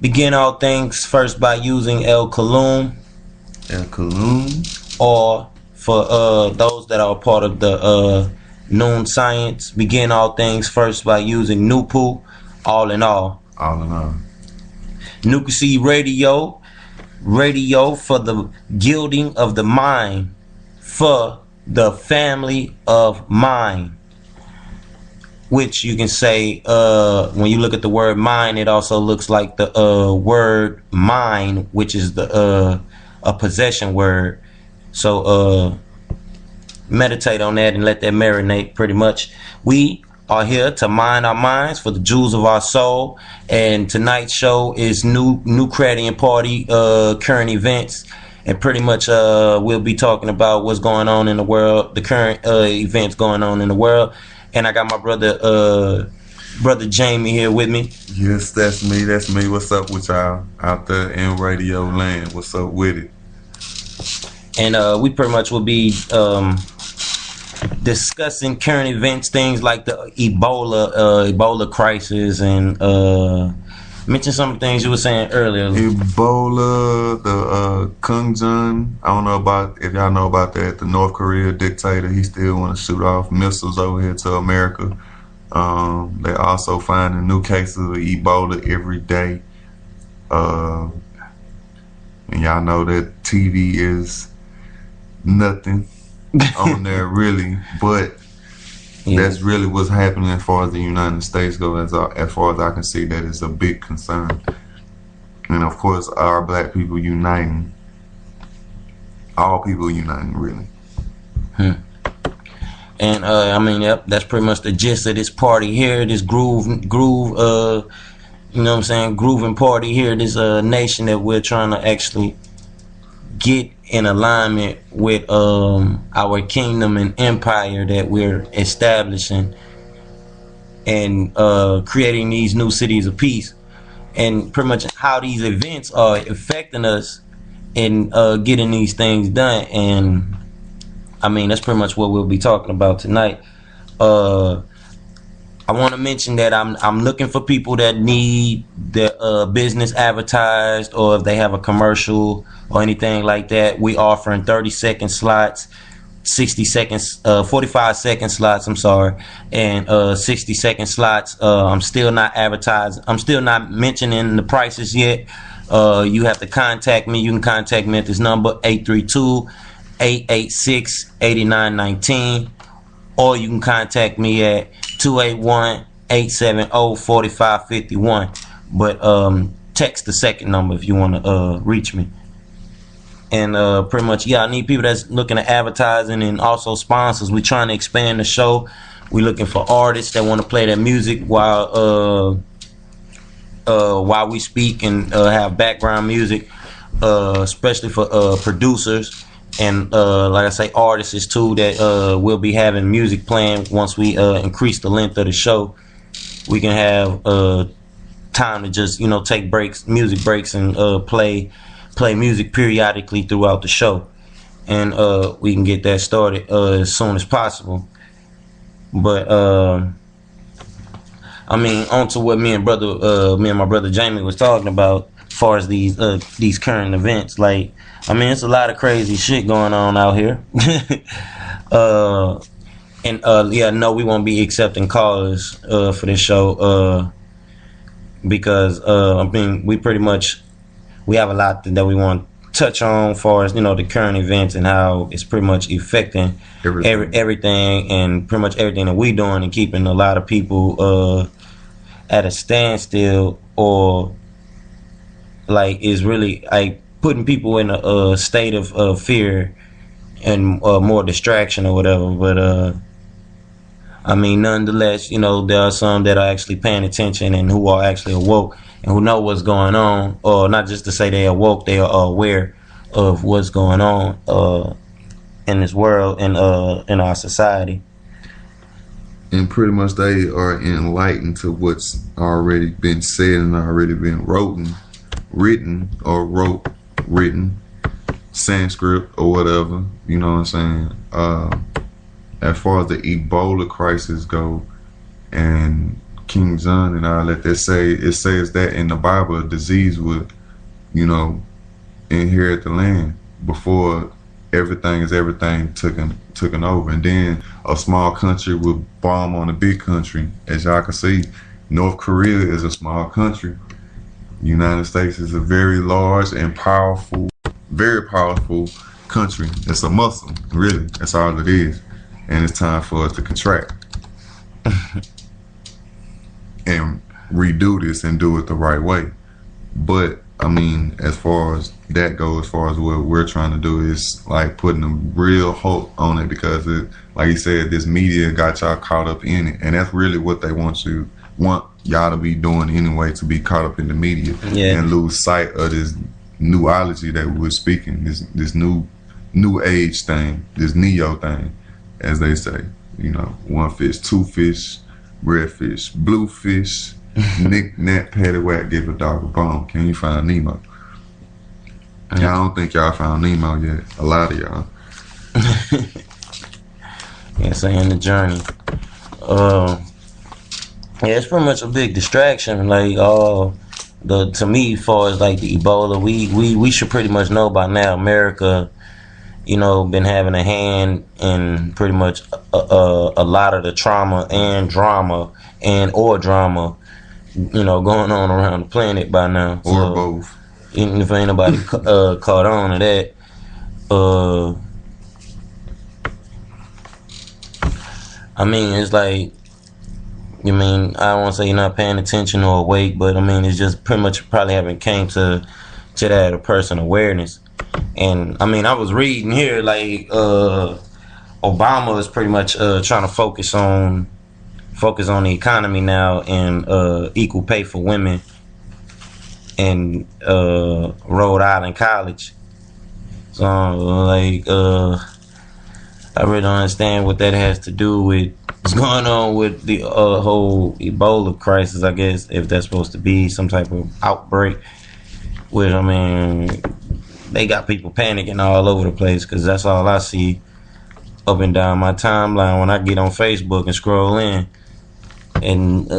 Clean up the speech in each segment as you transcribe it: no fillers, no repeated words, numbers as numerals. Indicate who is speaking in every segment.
Speaker 1: Begin all things first by using El Kalum.
Speaker 2: El Kalum.
Speaker 1: Or for those that are part of the Noon Science, begin all things first by using Nupu. All in all.
Speaker 2: All in all.
Speaker 1: Noocratian Radio. Radio for the gilding of the mind. For the family of mind. Which you can say, when you look at the word mind, it also looks like the word mine, which is the a possession word. So meditate on that and let that marinate. Pretty much, we are here to mind our minds for the jewels of our soul. And tonight's show is Noocratian Party current events. And pretty much we'll be talking about what's going on in the world, the current events going on in the world. And I got my brother Jamie here with me.
Speaker 2: Yes, that's me. That's me. What's up with y'all out there in radio land? What's up with it?
Speaker 1: And we pretty much will be discussing current events, things like the Ebola crisis, and mention some of the things you were saying earlier.
Speaker 2: Ebola, the Kung Jun. I don't know if y'all know about that. The North Korea dictator, he still want to shoot off missiles over here to America. They're also finding new cases of Ebola every day. And y'all know that TV is nothing on there really, but yeah. That's really what's happening as far as the United States goes. As far as I can see, that is a big concern. And of course, our black people uniting, all people uniting, really.
Speaker 1: And I mean, yep, that's pretty much the gist of this party here. This groove, you know what I'm saying, grooving party here. This nation that we're trying to actually get in alignment with our kingdom and empire that we're establishing, and creating these new cities of peace, and pretty much how these events are affecting us in getting these things done. And I mean, that's pretty much what we'll be talking about tonight. I want to mention that I'm looking for people that need their business advertised, or if they have a commercial or anything like that. We offering 30-second slots, 60 seconds, 45-second slots. I'm sorry, and 60-second slots. I'm still not advertising. I'm still not mentioning the prices yet. You have to contact me. You can contact me at this number, 832-886-8919, or you can contact me at 281-870-4551. But text the second number if you want to reach me. And pretty much, yeah, I need people that's looking at advertising and also sponsors. We're trying to expand the show. We're looking for artists that want to play their music while we speak, and have background music, especially for producers. And like I say, artists too, that will be having music playing. Once we increase the length of the show, we can have time to just, take breaks, music breaks, and play music periodically throughout the show. And we can get that started as soon as possible. But I mean, on to what me and my brother Jamie was talking about, as far as these current events. Like, I mean, it's a lot of crazy shit going on out here. Yeah, no, we won't be accepting callers for this show, because I mean, we have a lot that we want to touch on, as far as, the current events and how it's pretty much affecting everything, and pretty much everything that we doing, and keeping a lot of people at a standstill, or like is really like putting people in a state of fear and more distraction or whatever. But I mean, nonetheless, there are some that are actually paying attention and who are actually awoke and who know what's going on, or not just to say they awoke, they are aware of what's going on in this world and in our society.
Speaker 2: And pretty much they are enlightened to what's already been said and already been written Sanskrit or whatever, you know what I'm saying? As far as the Ebola crisis go, and King John and all that. They say it says that in the Bible, a disease would, you know, inherit the land before everything taken over, and then a small country would bomb on a big country. As y'all can see, North Korea is a small country. United States is a very large and very powerful country. It's a muscle, really. That's all it is, and it's time for us to contract and redo this and do it the right way. But I mean, as far as that goes, as far as what we're trying to do is like putting a real hope on it, because it, like you said, this media got y'all caught up in it, and that's really what they want y'all to be doing anyway, to be caught up in the media and lose sight of this newology that we're speaking, this new age thing, this neo thing, as they say. You know, one fish, two fish, red fish, blue fish. Nick, Nat, Paddywhack, give a dog a bone. Can you find Nemo? I don't think y'all found Nemo yet. A lot of y'all.
Speaker 1: Yeah, saying the journey. Yeah, it's pretty much a big distraction. Like, to me, as far as like the Ebola, we should pretty much know by now. America, you know, been having a hand in pretty much a lot of the trauma and drama you know, going on around the planet by now.
Speaker 2: Or so, both.
Speaker 1: Even if ain't nobody caught on to that, I mean, it's like, I mean, I don't want to say you're not paying attention or awake, but I mean, it's just pretty much probably haven't came to that person awareness. And I mean, I was reading here like Obama is pretty much trying to focus on the economy now and equal pay for women in Rhode Island College. So like I really don't understand what that has to do with what's going on with the whole Ebola crisis, I guess, if that's supposed to be some type of outbreak. Which, I mean, they got people panicking all over the place, because that's all I see up and down my timeline when I get on Facebook and scroll in. And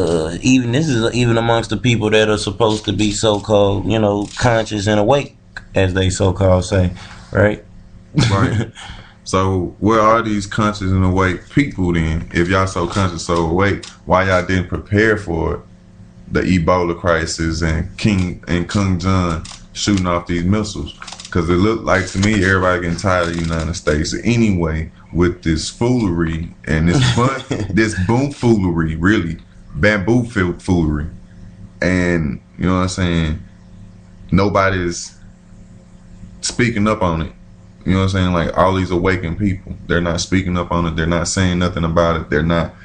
Speaker 1: even amongst the people that are supposed to be so-called, you know, conscious and awake, as they so-called say, right?
Speaker 2: Right. So where are these conscious and awake people then? If y'all so conscious, so awake, why y'all didn't prepare for it? The Ebola crisis and Kung John shooting off these missiles? Because it looked like to me everybody getting tired of the United States anyway, with this foolery and this fun, this boom foolery, really bamboo foolery, and you know what I'm saying. Nobody's speaking up on it. You know what I'm saying? Like all these awakened people, they're not speaking up on it. They're not saying nothing about it. They're not,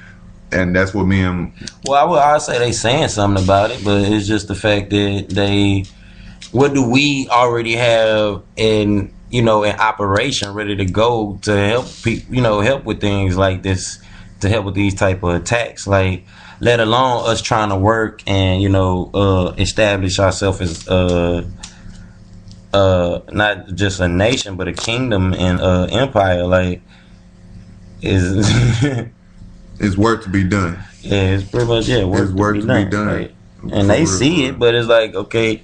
Speaker 2: and that's what me and.
Speaker 1: Well, I'd say they saying something about it, but it's just the fact that what do we already have in operation, ready to go to help people, help with things like this, to help with these type of attacks, like let alone us trying to work and establish ourselves as not just a nation but a kingdom and empire. Like is
Speaker 2: it's work to be done.
Speaker 1: Yeah, it's pretty much work to be done. Right? And they see it, but it's like, okay,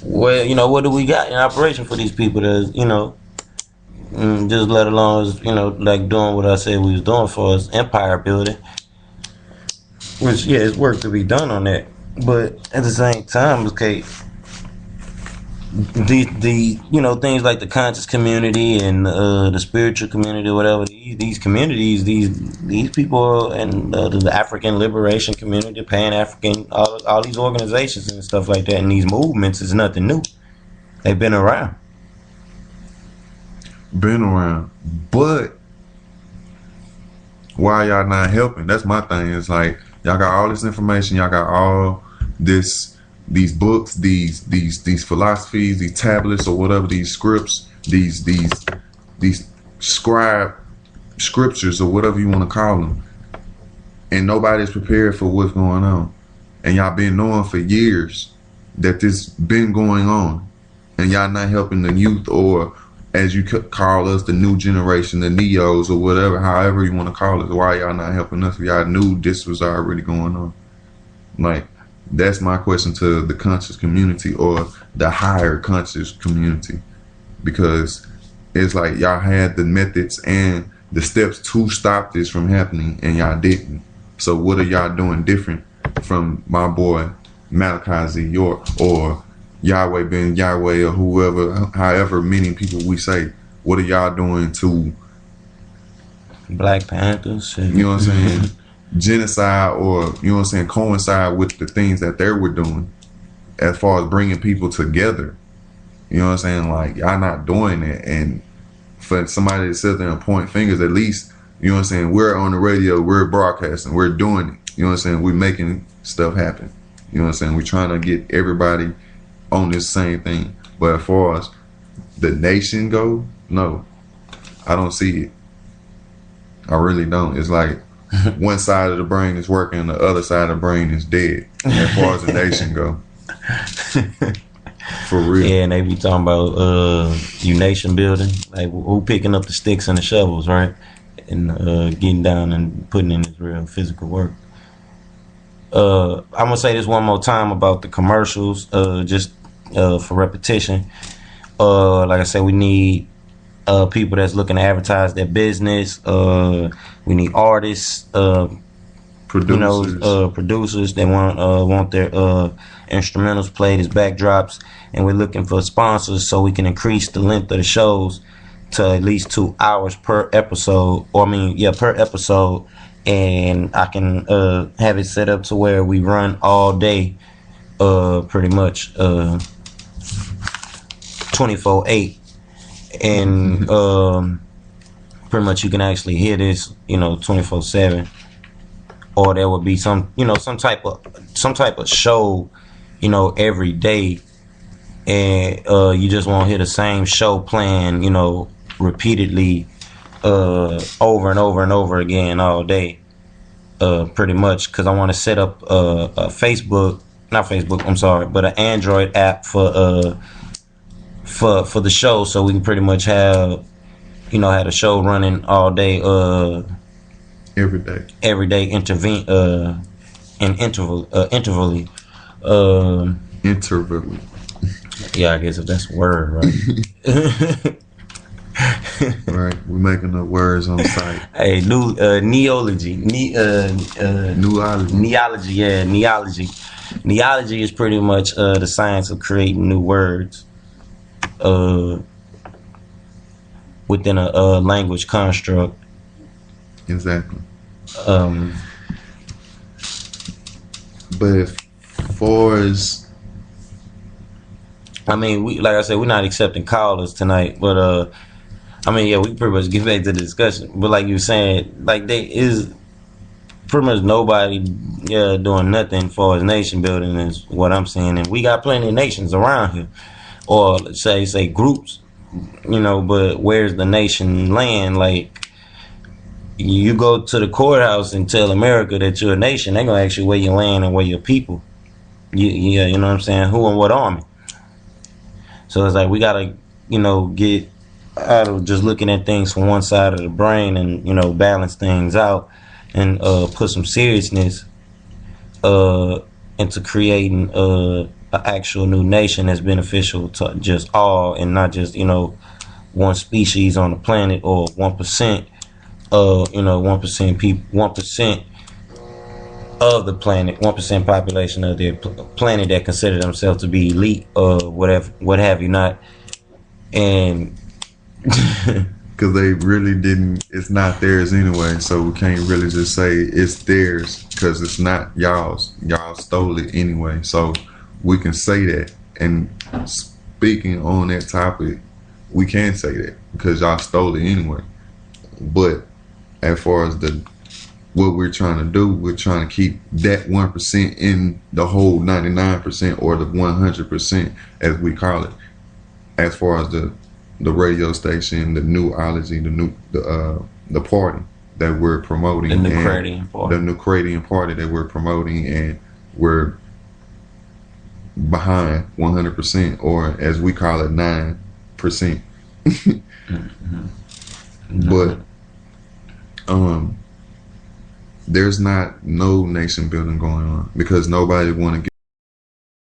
Speaker 1: well, what do we got in operation for these people to, just let alone, like doing what I said we was doing for us, empire building. Which, it's work to be done on that. But at the same time, okay, the things like the conscious community and the spiritual community, whatever, these communities, these people and the African liberation community, Pan-African, all these organizations and stuff like that, and these movements is nothing new. They've been around.
Speaker 2: But why y'all not helping? That's my thing. It's like y'all got all this information, y'all got all these books, these philosophies, these tablets or whatever, these scripts, these scribe scriptures or whatever you want to call them, and nobody's prepared for what's going on. And y'all been knowing for years that this been going on, and y'all not helping the youth, or as you call us, the new generation, the neos or whatever, however you want to call it. Why y'all not helping us if y'all knew this was already going on? Like, that's my question to the conscious community or the higher conscious community, because it's like y'all had the methods and the steps to stop this from happening, and y'all didn't. So what are y'all doing different from my boy Malachi Z. York or Yahweh Ben Yahweh or whoever, however many people we say? What are y'all doing to
Speaker 1: Black Panthers? Shit.
Speaker 2: You know what I'm saying? Genocide, or you know what I'm saying, coincide with the things that they were doing as far as bringing people together. You know what I'm saying? Like, y'all not doing it. And for somebody to sit there and point fingers, at least, you know what I'm saying, we're on the radio, we're broadcasting, we're doing it. You know what I'm saying? We're making stuff happen. You know what I'm saying? We're trying to get everybody on this same thing. But as far as the nation go, no, I don't see it. I really don't. It's like one side of the brain is working, the other side of the brain is dead, as far as the nation go. For real.
Speaker 1: Yeah, and they be talking about nation building, like who picking up the sticks and the shovels, right? And getting down and putting in this real physical work. I'm gonna say this one more time about the commercials, just for repetition. Like I said, we need people that's looking to advertise their business. We need artists,
Speaker 2: Producers.
Speaker 1: producers. They want their instrumentals played as backdrops, and we're looking for sponsors so we can increase the length of the shows to at least 2 hours per episode. Per episode, and I can have it set up to where we run all day, pretty much 24/8, and pretty much you can actually hear this, 24/7. Or there would be some type of show, every day, and you just won't hear the same show playing, repeatedly, over and over and over again all day, pretty much. Because I want to set up a but an Android app for the show, so we can pretty much have the show running all day,
Speaker 2: Every day,
Speaker 1: intervally.
Speaker 2: Intervally.
Speaker 1: Yeah, I guess if that's a word, right?
Speaker 2: Right, we're making up words on site.
Speaker 1: Hey, neology, neology, yeah, neology. Neology is pretty much the science of creating new words within a language construct.
Speaker 2: Exactly. But as far as,
Speaker 1: like I said, we're not accepting callers tonight, but we pretty much get back to the discussion. But like you were saying, like there is pretty much nobody doing nothing as far as nation building is what I'm saying, and we got plenty of nations around here, or let's say groups, but where's the nation land? Like, you go to the courthouse and tell America that you're a nation, they're gonna ask you where you land and where your people. You know what I'm saying? Who and what army? So it's like we gotta, get out of just looking at things from one side of the brain and balance things out and put some seriousness into creating an actual new nation that's beneficial to just all, and not just one species on the planet or 1%. 1% people, 1% of the planet, 1% population of the planet that consider themselves to be elite or whatever, what have you not, and
Speaker 2: because they really didn't, it's not theirs anyway, so we can't really just say it's theirs because it's not y'all's. Y'all stole it anyway, so we can say that. And speaking on that topic, we can say that because y'all stole it anyway. But as far as what we're trying to do, we're trying to keep that 1% in the whole 99% or the 100%, as we call it. As far as the radio station, the Noocratian, the party that we're promoting,
Speaker 1: the Noocratian
Speaker 2: Party that we're promoting, and we're behind 100%, or as we call it, 9%.
Speaker 1: Mm-hmm.
Speaker 2: But there's not no nation building going on because nobody want to